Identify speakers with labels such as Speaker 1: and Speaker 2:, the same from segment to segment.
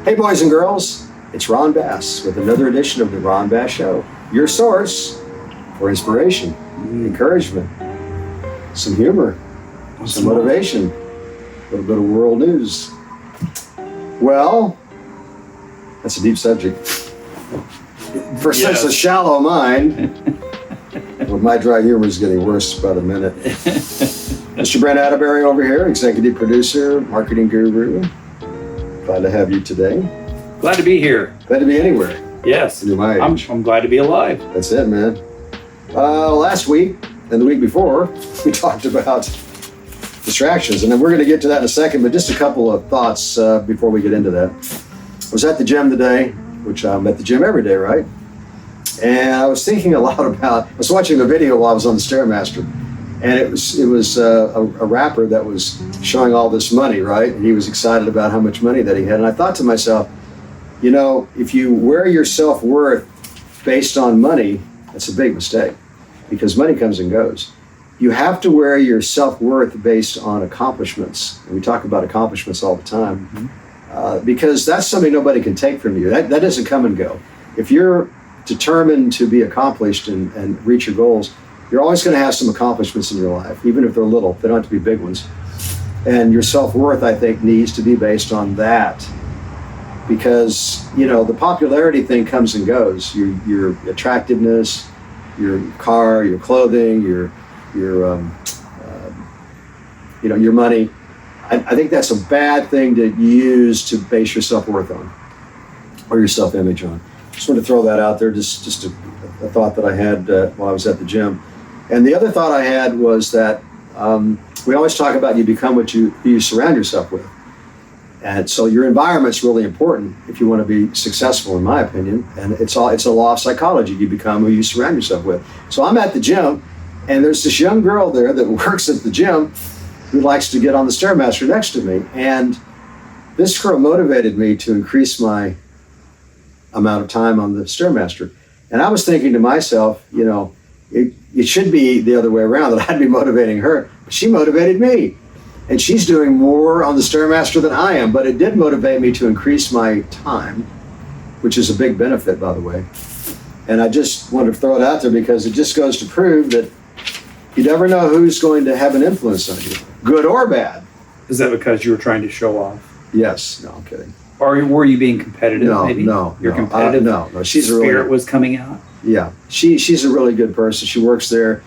Speaker 1: Hey, boys and girls, it's Ron Bass with another edition of The Ron Bass Show, your source for inspiration, encouragement, some humor, some motivation, a little bit of world news. Well, that's a deep subject. For such a shallow mind, well, my dry humor is getting worse by the minute. Mr. Brent Atterbury over here, executive producer, marketing guru. Glad to have you today.
Speaker 2: Glad to be here.
Speaker 1: Glad to be anywhere.
Speaker 2: Yes, I'm glad to be alive.
Speaker 1: That's it, man. Last week and the week before, we talked about distractions, and then we're going to get to that in a second, but just a couple of thoughts before we get into that. I was at the gym today, which I'm at the gym every day, right? And I was thinking a lot about, I was watching a video while I was on the Stairmaster, and it was a rapper that was showing all this money, right? And he was excited about how much money that he had. And I thought to myself, you know, if you wear your self-worth based on money, that's a big mistake, because money comes and goes. You have to wear your self-worth based on accomplishments. And we talk about accomplishments all the time, because that's something nobody can take from you. That doesn't come and go. If you're determined to be accomplished and reach your goals, you're always going to have some accomplishments in your life, even if they're little. They don't have to be big ones. And your self-worth, I think, needs to be based on that. Because, you know, the popularity thing comes and goes. Your attractiveness, your car, your clothing, your money. I think that's a bad thing to use to base your self-worth on, or your self-image on. Just want to throw that out there, just a thought that I had while I was at the gym. And the other thought I had was that we always talk about you become what you surround yourself with. And so your environment's really important if you want to be successful, in my opinion. And it's a law of psychology. You become who you surround yourself with. So I'm at the gym, and there's this young girl there that works at the gym who likes to get on the Stairmaster next to me. And this girl motivated me to increase my amount of time on the Stairmaster. And I was thinking to myself, you know, it should be the other way around, that I'd be motivating her, but she motivated me. And she's doing more on the Stairmaster than I am, but it did motivate me to increase my time, which is a big benefit, by the way. And I just wanted to throw it out there because it just goes to prove that you never know who's going to have an influence on you, good or bad.
Speaker 2: Is that because you were trying to show off?
Speaker 1: Yes. No, I'm kidding.
Speaker 2: Or were you being competitive?
Speaker 1: No,
Speaker 2: maybe?
Speaker 1: no.
Speaker 2: You're competitive?
Speaker 1: No. She's a
Speaker 2: Spirit was coming out?
Speaker 1: Yeah. She's a really good person. She works there.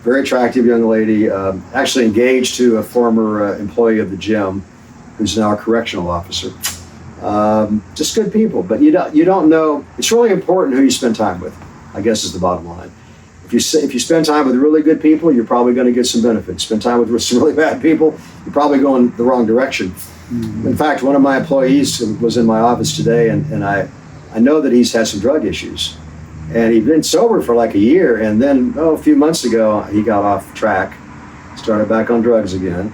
Speaker 1: Very attractive young lady, actually engaged to a former employee of the gym, who's now a correctional officer. Just good people, but you don't know. It's really important who you spend time with, I guess, is the bottom line. If you spend time with really good people, you're probably going to get some benefits. Spend time with some really bad people, you're probably going the wrong direction. Mm-hmm. In fact, one of my employees was in my office today, and I know that he's had some drug issues. And he'd been sober for like a year, and then a few months ago, he got off track, started back on drugs again.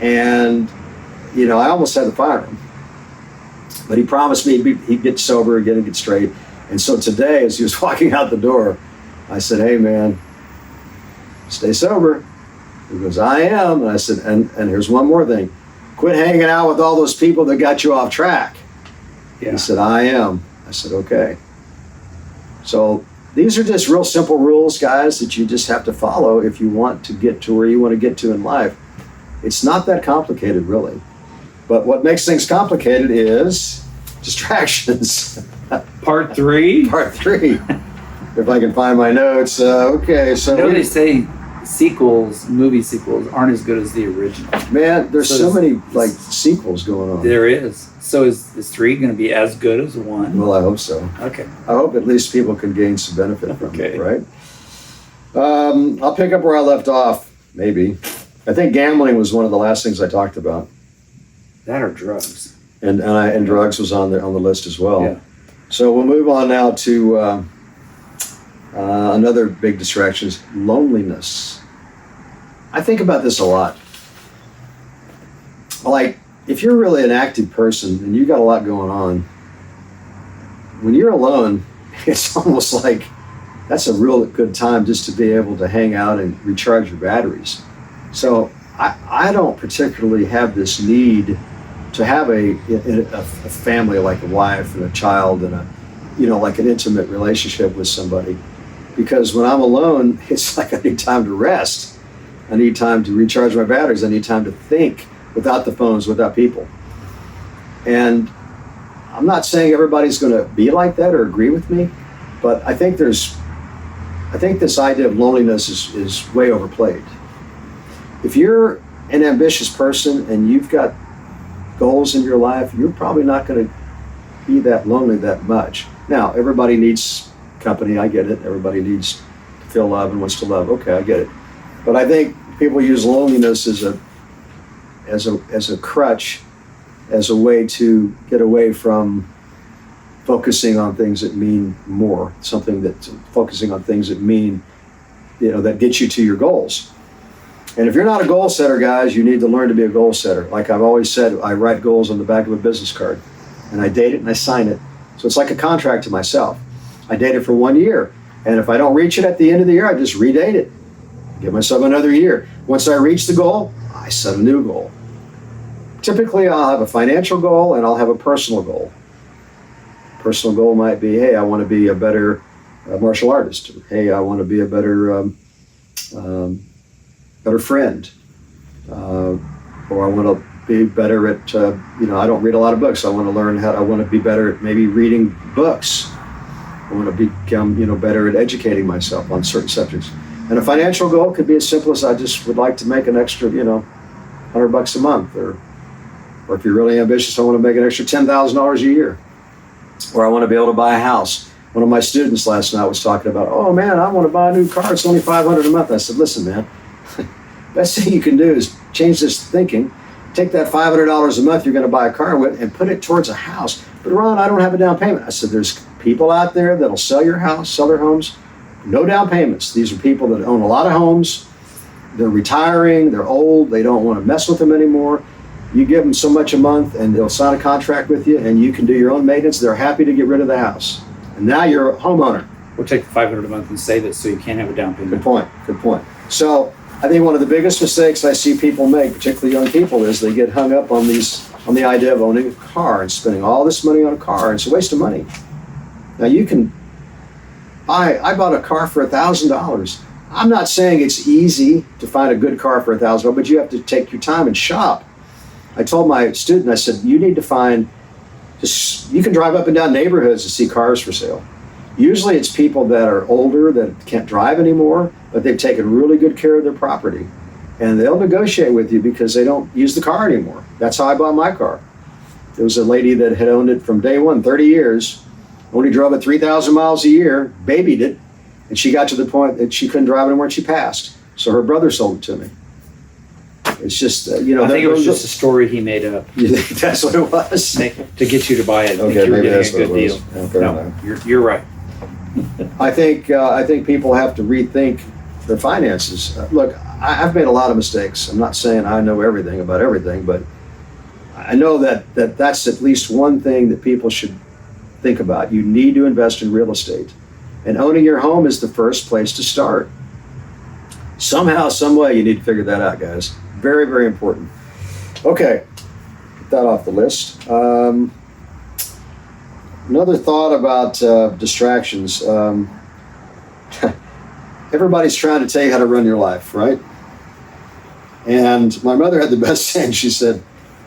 Speaker 1: And, you know, I almost had to fire him. But he promised me he'd get sober again and get straight. And so today, as he was walking out the door, I said, "Hey, man, stay sober." He goes, "I am." And I said, and here's one more thing. Quit hanging out with all those people that got you off track. Yeah. He said, "I am." I said, "Okay." So these are just real simple rules, guys, that you just have to follow if you want to get to where you want to get to in life. It's not that complicated, really. But what makes things complicated is distractions.
Speaker 2: Part 3?
Speaker 1: Part 3. If I can find my notes. Okay, so...
Speaker 2: I know they say movie sequels, aren't as good as the original.
Speaker 1: Man, there's so many, sequels going on.
Speaker 2: There is. So is 3 going to be as good as 1?
Speaker 1: Well, I hope so.
Speaker 2: Okay.
Speaker 1: I hope at least people can gain some benefit from it, right? I'll pick up where I left off, maybe. I think gambling was one of the last things I talked about.
Speaker 2: That or drugs.
Speaker 1: And drugs was on the list as well.
Speaker 2: Yeah.
Speaker 1: So we'll move on now to another big distraction is loneliness. I think about this a lot. Like, if you're really an active person and you got a lot going on, when you're alone, it's almost like that's a real good time just to be able to hang out and recharge your batteries. So I don't particularly have this need to have a family, like a wife and a child and like an intimate relationship with somebody. Because when I'm alone, it's like I need time to rest. I need time to recharge my batteries. I need time to think without the phones, without people. And I'm not saying everybody's going to be like that or agree with me, but I think this idea of loneliness is way overplayed. If you're an ambitious person and you've got goals in your life, you're probably not going to be that lonely that much. Now, everybody needs company. I get it. Everybody needs to feel love and wants to love. Okay, I get it. But I think people use loneliness as a crutch, as a way to get away from focusing on things that mean more. Focusing on things that mean, that get you to your goals. And if you're not a goal setter, guys, you need to learn to be a goal setter. Like I've always said, I write goals on the back of a business card, and I date it and I sign it. So it's like a contract to myself. I date it for 1 year, and if I don't reach it at the end of the year, I just redate it. Give myself another year. Once I reach the goal, I set a new goal. Typically, I'll have a financial goal and I'll have a personal goal. Personal goal might be, hey, I want to be a better martial artist. Hey, I want to be a better friend. Or I want to be better at, I don't read a lot of books. I want to be better at maybe reading books. I want to become, better at educating myself on certain subjects. And a financial goal could be as simple as I just would like to make an extra, $100 a month, or if you're really ambitious, I want to make an extra $10,000 a year, or I want to be able to buy a house. One of my students last night was talking about, oh man, I want to buy a new car. It's only $500 a month. I said, listen, man, best thing you can do is change this thinking. Take that $500 a month you're going to buy a car with and put it towards a house. But Ron, I don't have a down payment. I said, there's people out there that'll sell your house, sell their homes, no down payments. These are people that own a lot of homes. They're retiring. They're old. They don't want to mess with them anymore. You give them so much a month and they'll sign a contract with you and you can do your own maintenance. They're happy to get rid of the house. And now you're a homeowner.
Speaker 2: We'll take the $500 a month and save it so you can't have a down payment.
Speaker 1: Good point. So I think one of the biggest mistakes I see people make, particularly young people, is they get hung up on the idea of owning a car and spending all this money on a car. It's a waste of money. Now I bought a car for $1,000. I'm not saying it's easy to find a good car for $1,000, but you have to take your time and shop. I told my student, I said, you need to find, you can drive up and down neighborhoods to see cars for sale. Usually it's people that are older that can't drive anymore, but they've taken really good care of their property. And they'll negotiate with you because they don't use the car anymore. That's how I bought my car. There was a lady that had owned it from day one, 30 years, only drove it 3,000 miles a year, babied it, and she got to the point that she couldn't drive anymore and she passed. So her brother sold it to me. It's just,
Speaker 2: I think it was just a story he made up.
Speaker 1: You think that's what it was?
Speaker 2: To get you to buy it.
Speaker 1: Okay, maybe that's what it was.
Speaker 2: No, you're right.
Speaker 1: I think people have to rethink their finances. Look, I've made a lot of mistakes. I'm not saying I know everything about everything, but I know that's at least one thing that people should think about. You need to invest in real estate. And owning your home is the first place to start. Somehow, some way, you need to figure that out, guys. Very, very important. Okay, get that off the list. Another thought about distractions. Everybody's trying to tell you how to run your life, right? And my mother had the best saying. She said,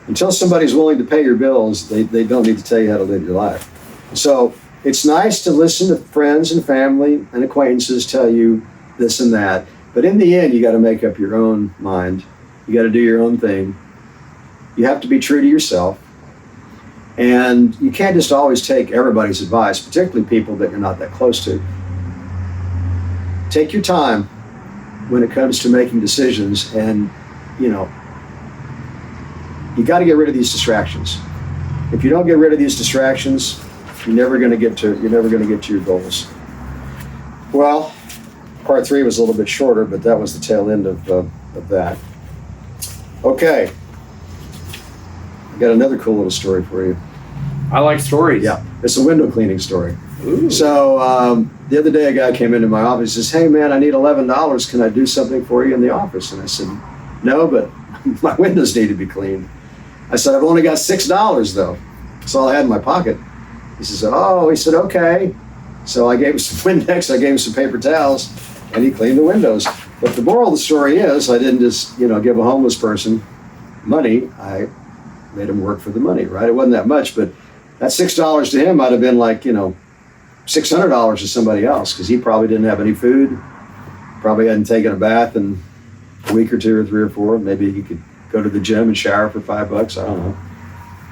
Speaker 1: until somebody's willing to pay your bills, they don't need to tell you how to live your life. So it's nice to listen to friends and family and acquaintances tell you this and that. But in the end, you got to make up your own mind. You got to do your own thing. You have to be true to yourself. And you can't just always take everybody's advice, particularly people that you're not that close to. Take your time when it comes to making decisions, and you got to get rid of these distractions. If you don't get rid of these distractions, you're never going to get to your goals. Well, part 3 was a little bit shorter, but that was the tail end of that. Okay, I got another cool little story for you.
Speaker 2: I like stories.
Speaker 1: Yeah, it's a window cleaning story.
Speaker 2: Ooh.
Speaker 1: So the other day, a guy came into my office and says, hey man, I need $11. Can I do something for you in the office? And I said, no, but my windows need to be cleaned. I said, I've only got $6 though. That's all I had in my pocket. He said, oh, he said, okay. So I gave him some Windex, I gave him some paper towels, and he cleaned the windows. But the moral of the story is I didn't just, give a homeless person money. I made him work for the money, right? It wasn't that much, but that $6 to him might have been like, $600 to somebody else, because he probably didn't have any food, probably hadn't taken a bath in a week or 2 or 3 or 4. Maybe he could go to the gym and shower for $5. I don't know.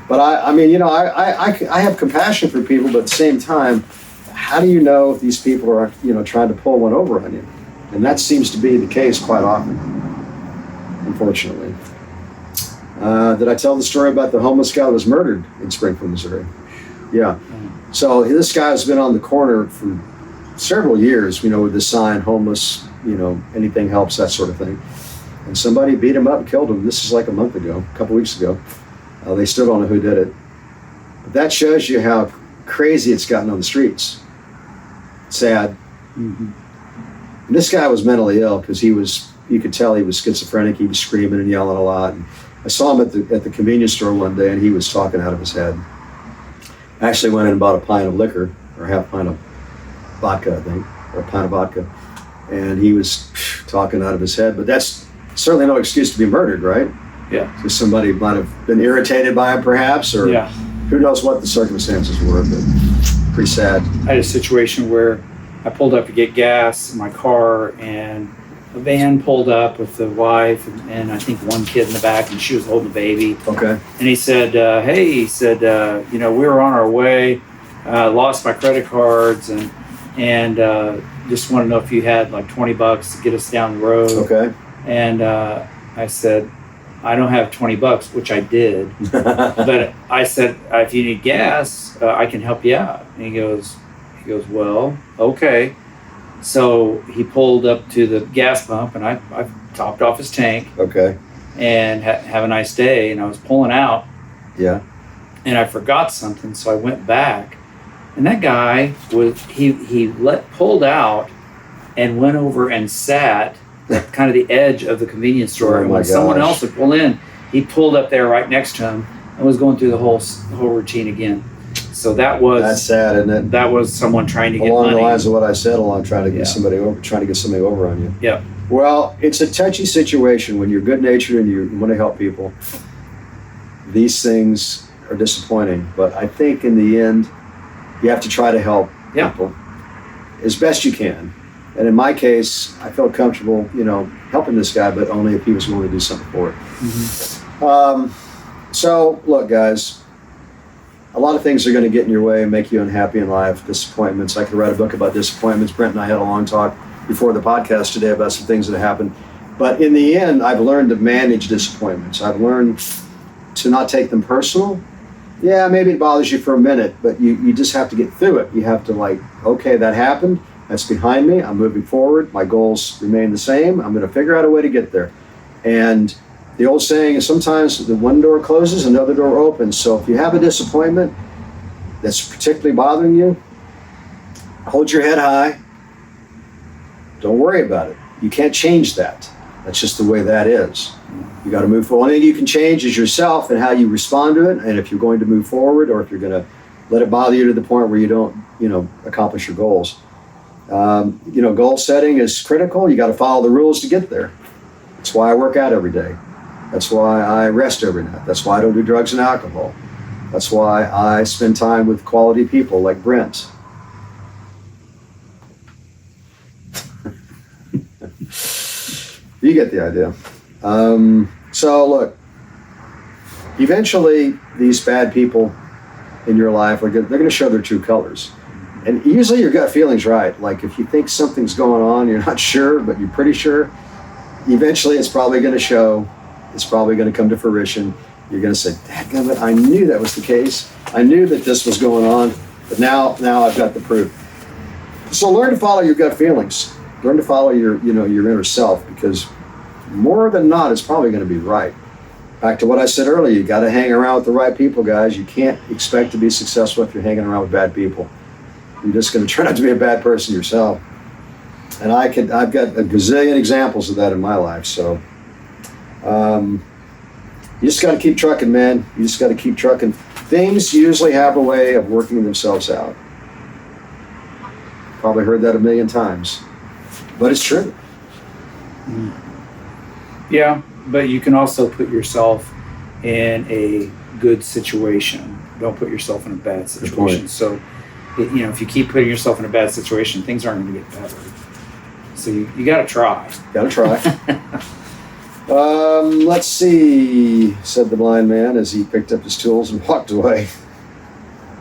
Speaker 1: But I have compassion for people, but at the same time, how do you know if these people are, trying to pull one over on you? And that seems to be the case quite often, unfortunately. Did I tell the story about the homeless guy that was murdered in Springfield, Missouri? Yeah. So this guy's been on the corner for several years, with the sign, homeless, anything helps, that sort of thing. And somebody beat him up and killed him. This is like a month ago, a couple weeks ago. They still don't know who did it. But that shows you how crazy it's gotten on the streets. Sad.
Speaker 2: Mm-hmm.
Speaker 1: And this guy was mentally ill because you could tell he was schizophrenic. He was screaming and yelling a lot. And I saw him at the convenience store one day, and he was talking out of his head. I actually went in and bought a pint of liquor, or half pint of vodka, I think, or a pint of vodka. And he was talking out of his head. But that's certainly no excuse to be murdered, right?
Speaker 2: Yeah.
Speaker 1: Because somebody might have been irritated by him, perhaps, or who knows what the circumstances were, but pretty sad.
Speaker 2: I had a situation where I pulled up to get gas in my car, and a van pulled up with the wife and I think one kid in the back, and she was holding a baby.
Speaker 1: Okay.
Speaker 2: And he said, we were on our way, lost my credit cards, and just want to know if you had like $20 to get us down the road.
Speaker 1: Okay.
Speaker 2: And I said, I don't have $20, which I did. But I said, if you need gas, I can help you out. And he goes, well, okay. So he pulled up to the gas pump, and I topped off his tank.
Speaker 1: Okay.
Speaker 2: And have a nice day. And I was pulling out.
Speaker 1: Yeah.
Speaker 2: And I forgot something, so I went back. And that guy pulled out and went over and sat at kind of the edge of the convenience store. And when someone else would pull in, he pulled up there right next to him and was going through the whole routine again. So that's
Speaker 1: sad, isn't it?
Speaker 2: That was someone trying to get money.
Speaker 1: Along the lines of what I said, trying to get somebody over on you.
Speaker 2: Yeah.
Speaker 1: Well, it's a touchy situation when you're good-natured and you want to help people. These things are disappointing, but I think in the end, you have to try to help people as best you can. And in my case, I felt comfortable, helping this guy, but only if he was willing to do something for it. Mm-hmm. So, look, guys, a lot of things are going to get in your way and make you unhappy in life. Disappointments. I could write a book about disappointments. Brent and I had a long talk before the podcast today about some things that happened. But in the end, I've learned to manage disappointments. I've learned to not take them personal. Yeah, maybe it bothers you for a minute, but you just have to get through it. You have to okay, that happened. That's behind me. I'm moving forward. My goals remain the same. I'm going to figure out a way to get there. And the old saying is sometimes the one door closes, another door opens. So if you have a disappointment that's particularly bothering you, hold your head high. Don't worry about it. You can't change that. That's just the way that is. You got to move forward. The only thing you can change is yourself and how you respond to it. And if you're going to move forward, or if you're going to let it bother you to the point where you don't, accomplish your goals. Goal setting is critical. You got to follow the rules to get there. That's why I work out every day. That's why I rest every night. That's why I don't do drugs and alcohol. That's why I spend time with quality people like Brent. You get the idea. So look, eventually these bad people in your life, they're going to show their true colors. And usually your gut feeling's right. Like if you think something's going on, you're not sure, but you're pretty sure, eventually it's probably going to show. It's probably going to come to fruition. You're going to say, dadgummit, I knew that was the case. I knew that this was going on, but now I've got the proof. So learn to follow your gut feelings. Learn to follow your inner self, because more than not, it's probably going to be right. Back to what I said earlier, you got to hang around with the right people, guys. You can't expect to be successful if you're hanging around with bad people. You're just going to turn out to be a bad person yourself. And I've got a gazillion examples of that in my life. So, You just got to keep trucking, man. You just got to keep trucking. Things usually have a way of working themselves out. Probably heard that a million times, but it's true.
Speaker 2: Yeah, but you can also put yourself in a good situation. Don't put yourself in a bad situation. So, if you keep putting yourself in a bad situation, things aren't going to get better. So you got to try.
Speaker 1: Got to try. Let's see, said the blind man as he picked up his tools and walked away.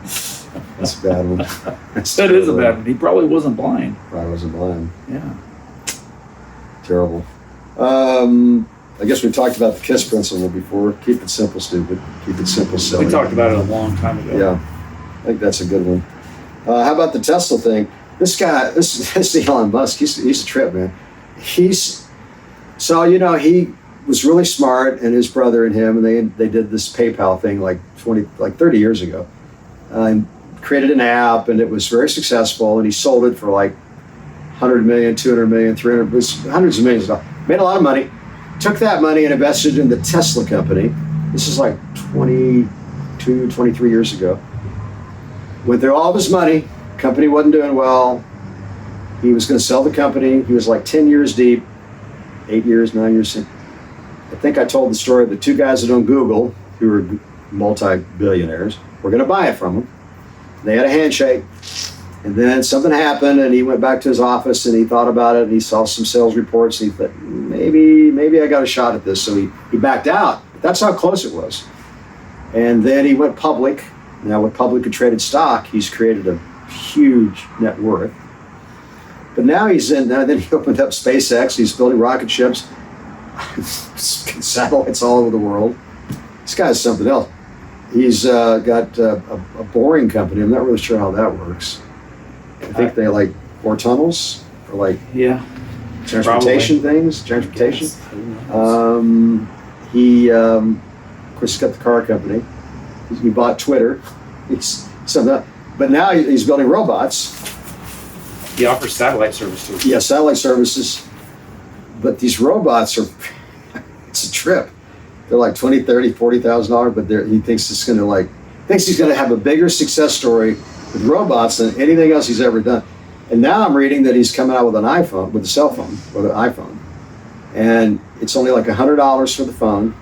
Speaker 1: That's a bad one.
Speaker 2: That is a bad one. He probably wasn't blind.
Speaker 1: Probably wasn't blind.
Speaker 2: Yeah.
Speaker 1: Terrible. I guess we talked about the KISS principle before. Keep it simple, stupid. Keep it simple, silly.
Speaker 2: We talked about it a long time ago.
Speaker 1: Yeah, I think that's a good one. How about the Tesla thing? This guy, this Elon Musk, he's a trip, man. He was really smart, and his brother and him, and they did this PayPal thing like 30 years ago. And created an app, and it was very successful, and he sold it for like 100 million, 200 million, 300, it was hundreds of millions of dollars. Made a lot of money. Took that money and invested in the Tesla company. This is like 22, 23 years ago. Went through all of his money. Company wasn't doing well. He was going to sell the company. He was like 10 years deep, 8 years, 9 years. I think I told the story of the two guys that own Google, who were multi-billionaires, were going to buy it from him. They had a handshake. And then something happened, and he went back to his office, and he thought about it, and he saw some sales reports, and he thought, maybe I got a shot at this. So he backed out. But that's how close it was. And then he went public. Now with publicly traded stock, he's created a huge net worth. But now then he opened up SpaceX. He's building rocket ships, satellites all over the world. This guy's something else. He's got a boring company. I'm not really sure how that works. I think they like bore tunnels or like transportation things. Transportation. He of course got the car company. He bought Twitter. He's something. But now he's building robots.
Speaker 2: He offers satellite services.
Speaker 1: Yeah, satellite services. But these robots it's a trip. They're like $20,000, $30,000, $40,000, but he thinks he's going to have a bigger success story with robots than anything else he's ever done. And now I'm reading that he's coming out with with a cell phone, with an iPhone. And it's only like $100 for the phone.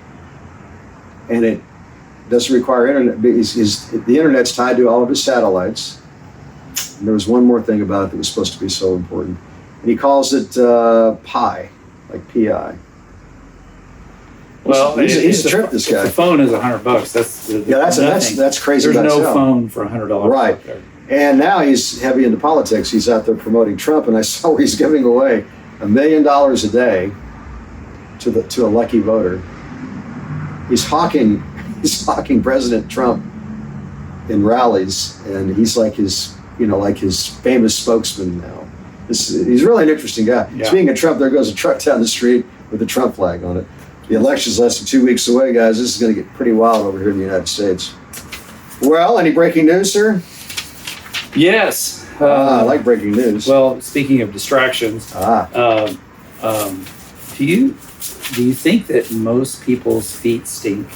Speaker 1: And it doesn't require internet. The internet's tied to all of his satellites. And there was one more thing about it that was supposed to be so important. And he calls it Pi, like P-I.
Speaker 2: Well,
Speaker 1: he's a trip. This guy.
Speaker 2: The phone is $100.
Speaker 1: That's crazy.
Speaker 2: There's no
Speaker 1: itself.
Speaker 2: phone for $100.
Speaker 1: Right. And now he's heavy into politics. He's out there promoting Trump, and I saw where he's giving away $1 million a day to a lucky voter. He's hawking President Trump in rallies, and he's like his famous spokesman now. He's really an interesting guy.
Speaker 2: Yeah.
Speaker 1: Speaking of Trump, there goes a truck down the street with a Trump flag on it. The election's less than 2 weeks away, guys. This is going to get pretty wild over here in the United States. Well, any breaking news, sir?
Speaker 2: Yes.
Speaker 1: I like breaking news.
Speaker 2: Well, speaking of distractions, do you think that most people's feet stink?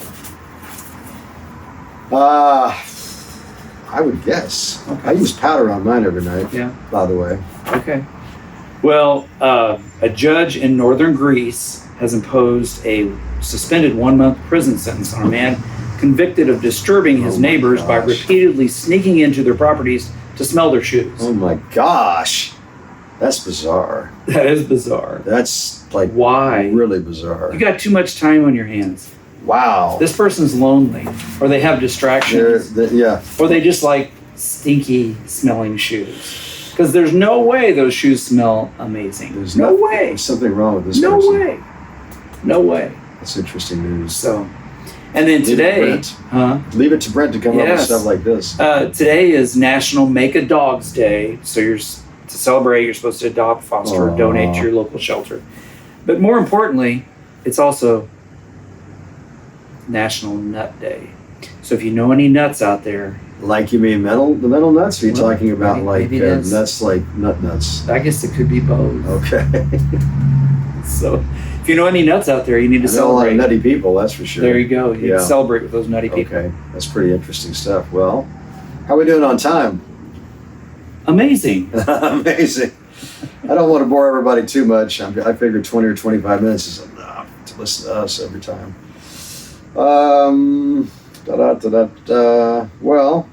Speaker 1: I would guess. Okay. I use powder on mine every night.
Speaker 2: Yeah.
Speaker 1: By the way.
Speaker 2: Okay. Well, a judge in northern Greece has imposed a suspended 1-month prison sentence on a man convicted of disturbing his neighbors by repeatedly sneaking into their properties to smell their shoes.
Speaker 1: Oh my gosh. That's bizarre.
Speaker 2: That is bizarre.
Speaker 1: That's like
Speaker 2: why?
Speaker 1: Really bizarre.
Speaker 2: You got too much time on your hands.
Speaker 1: Wow.
Speaker 2: This person's lonely, or they have distractions, or they just like stinky smelling shoes. Because there's no way those shoes smell amazing.
Speaker 1: There's
Speaker 2: no way.
Speaker 1: There's something wrong with this
Speaker 2: No
Speaker 1: person.
Speaker 2: way. No way.
Speaker 1: That's interesting news.
Speaker 2: So, and then today,
Speaker 1: leave it to Brent to come up with stuff like this.
Speaker 2: Today is National Make a Dog's Day. So to celebrate, you're supposed to adopt, foster, or donate to your local shelter. But more importantly, it's also National Nut Day. So if you know any nuts out there,
Speaker 1: like you mean the mental nuts? Or are you talking about
Speaker 2: maybe
Speaker 1: nuts like nuts?
Speaker 2: I guess it could be both.
Speaker 1: Okay.
Speaker 2: So if you know any nuts out there, you need to
Speaker 1: I know a lot of
Speaker 2: celebrate.
Speaker 1: nutty people, that's for sure.
Speaker 2: There you go. You need
Speaker 1: Yeah.
Speaker 2: to celebrate with those nutty people.
Speaker 1: Okay, that's pretty interesting stuff. Well, how are we doing on time?
Speaker 2: Amazing.
Speaker 1: Amazing. I don't want to bore everybody too much. I figured 20 or 25 minutes is enough to listen to us every time. Well,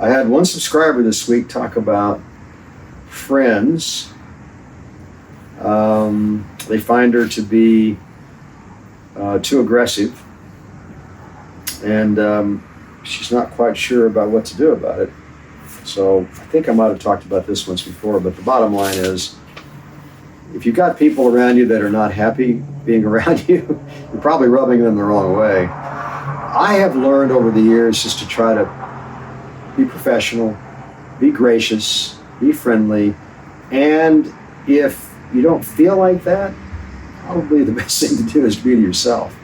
Speaker 1: I had one subscriber this week talk about friends. They find her to be too aggressive, and she's not quite sure about what to do about it. So I think I might have talked about this once before, but the bottom line is, if you've got people around you that are not happy being around you, you're probably rubbing them the wrong way. I have learned over the years just to try to be professional, be gracious, be friendly, and if you don't feel like that, probably the best thing to do is to be to yourself.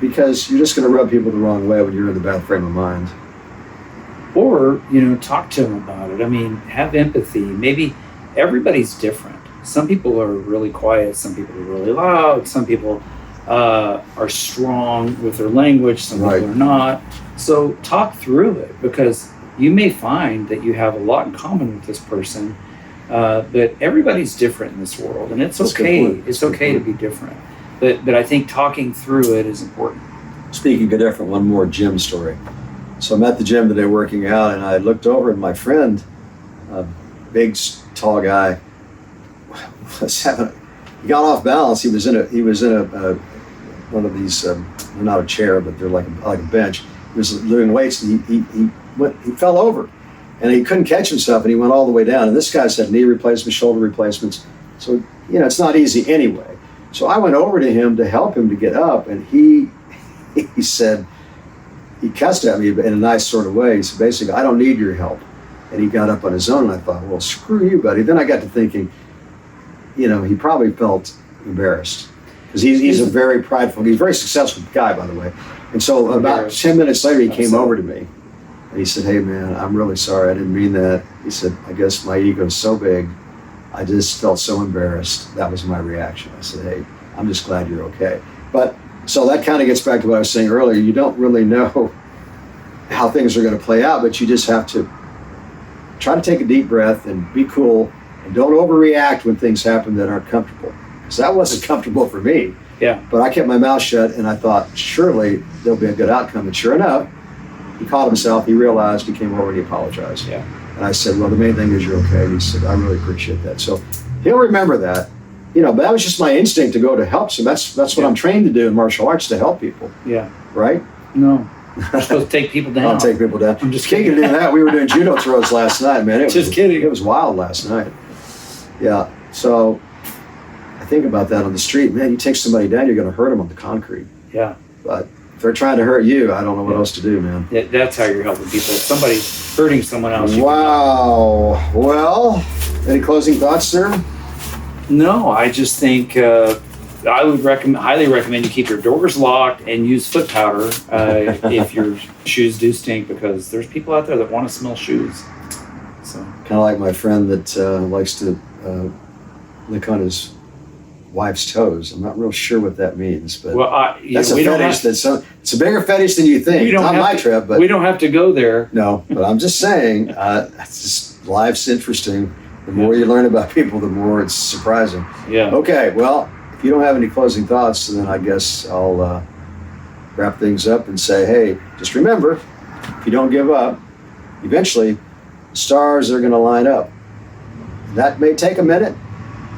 Speaker 1: Because you're just going to rub people the wrong way when you're in the bad frame of mind.
Speaker 2: Or, talk to them about it. I mean, have empathy. Maybe everybody's different. Some people are really quiet. Some people are really loud. Some people are strong with their language. Some people are not. So talk through it, because you may find that you have a lot in common with this person, but everybody's different in this world, and it's okay. It's okay to be different. But I think talking through it is important.
Speaker 1: Speaking of different, one more gym story. So I'm at the gym today working out, and I looked over, and my friend, a big, tall guy, he got off balance. He was in a one of these, they're not a chair, but they're like a bench. He was doing weights, and he fell over, and he couldn't catch himself, and he went all the way down. And this guy's had knee replacements, shoulder replacements, so it's not easy anyway. So I went over to him to help him to get up, and he said, he cussed at me in a nice sort of way. He said, basically, I don't need your help. And he got up on his own, and I thought, well, screw you, buddy. Then I got to thinking, he probably felt embarrassed, because he's a very prideful, he's a very successful guy, by the way. And so about 10 minutes later, he came over to me, and he said, hey, man, I'm really sorry. I didn't mean that. He said, I guess my ego's so big. I just felt so embarrassed. That was my reaction. I said, hey, I'm just glad you're okay. But so that kind of gets back to what I was saying earlier. You don't really know how things are going to play out, but you just have to try to take a deep breath and be cool, and don't overreact when things happen that aren't comfortable. Because that wasn't comfortable for me.
Speaker 2: Yeah.
Speaker 1: But I kept my mouth shut, and I thought, surely there'll be a good outcome. And sure enough, he caught himself, he realized, he came over and he apologized.
Speaker 2: Yeah.
Speaker 1: And I said, well, the main thing is you're okay. And he said, I really appreciate that. So he'll remember that. But that was just my instinct to go to help. So that's what I'm trained to do in martial arts, to help people.
Speaker 2: Yeah.
Speaker 1: Right?
Speaker 2: No. You're supposed to take people down.
Speaker 1: I'll take people down.
Speaker 2: I'm just
Speaker 1: Speaking
Speaker 2: kidding.
Speaker 1: of doing that, we were doing judo throws last night, man.
Speaker 2: Just kidding.
Speaker 1: It was wild last night. Yeah. So I think about that on the street. Man, you take somebody down, you're going to hurt them on the concrete.
Speaker 2: Yeah.
Speaker 1: But if they're trying to hurt you, I don't know what else to do, man.
Speaker 2: That's how you're helping people. If somebody's hurting someone else.
Speaker 1: Wow. Well, any closing thoughts, sir?
Speaker 2: No, I just think I would highly recommend you keep your doors locked and use foot powder if your shoes do stink, because there's people out there that want to smell shoes. So
Speaker 1: kind of like my friend that likes to lick on his wife's toes. I'm not real sure what that means, but that's a fetish. It's a bigger fetish than you think. It's not my trip, but
Speaker 2: we don't have to go there.
Speaker 1: No, but I'm just saying, life's interesting. The more you learn about people, the more it's surprising.
Speaker 2: Yeah. Okay.
Speaker 1: Well, if you don't have any closing thoughts, then I guess I'll wrap things up and say, hey, just remember, if you don't give up, eventually the stars are going to line up. That may take a minute,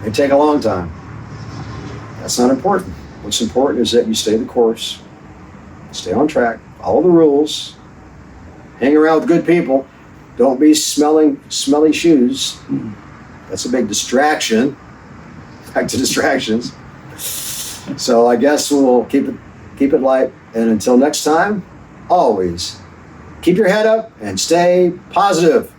Speaker 1: may take a long time. That's not important. What's important is that you stay the course, stay on track, follow the rules, hang around with good people. Don't be smelling smelly shoes. That's a big distraction. Back to distractions. So I guess we'll keep it light. And until next time, always keep your head up and stay positive.